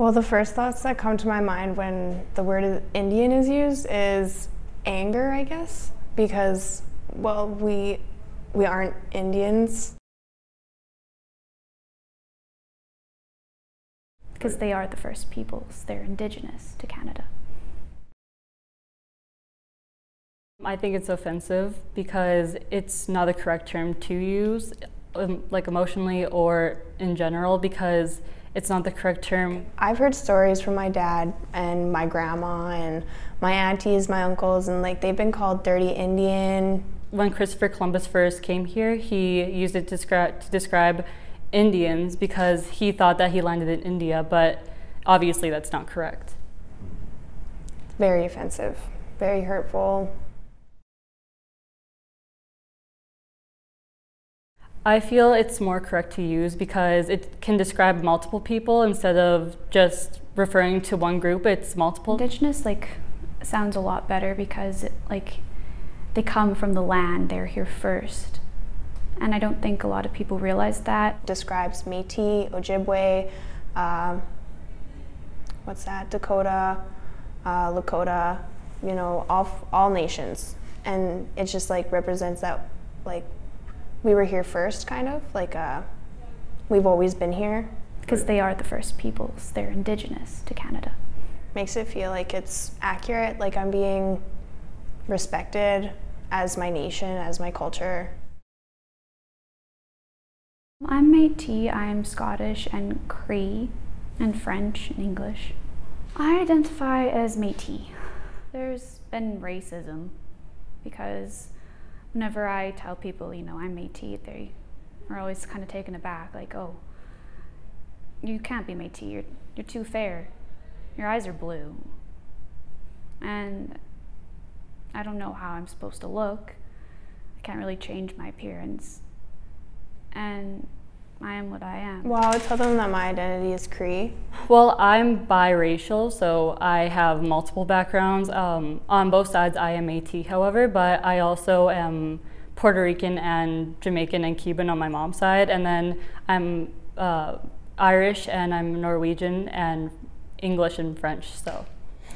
Well, the first thoughts that come to my mind when the word Indian is used is anger, I guess, because, well, we aren't Indians. Because they are the first peoples. They're indigenous to Canada. I think it's offensive because it's not the correct term to use, like emotionally or in general, because it's not the correct term. I've heard stories from my dad and my grandma and my aunties, my uncles, and like they've been called dirty Indian. When Christopher Columbus first came here, he used it to describe Indians because he thought that he landed in India, but obviously that's not correct. Very offensive, very hurtful. I feel it's more correct to use because it can describe multiple people instead of just referring to one group. It's multiple. Indigenous sounds a lot better because they come from the land, they're here first. And I don't think a lot of people realize that. Describes Métis, Ojibwe, Dakota, Lakota, you know, all nations. And it just represents that we were here first, kind of, we've always been here. Because they are the first peoples, they're indigenous to Canada. Makes it feel like it's accurate, like I'm being respected as my nation, as my culture. I'm Métis, I'm Scottish and Cree, and French and English. I identify as Métis. There's been racism because whenever I tell people, you know, I'm Métis, they are always kind of taken aback, like, oh, you can't be Métis, you're too fair. Your eyes are blue. And I don't know how I'm supposed to look. I can't really change my appearance. And I am what I am. Well, I would tell them that my identity is Cree. Well, I'm biracial, so I have multiple backgrounds. On both sides, I am Métis, however, but I also am Puerto Rican and Jamaican and Cuban on my mom's side, and then I'm Irish and I'm Norwegian and English and French, so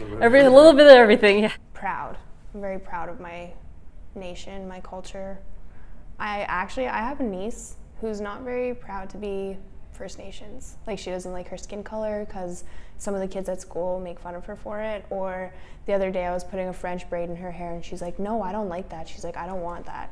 a little bit of everything. Yeah. Proud. I'm very proud of my nation, my culture. I have a niece who's not very proud to be First Nations. Like, she doesn't like her skin color because some of the kids at school make fun of her for it. Or the other day I was putting a French braid in her hair and she's like, no, I don't like that. She's like, I don't want that.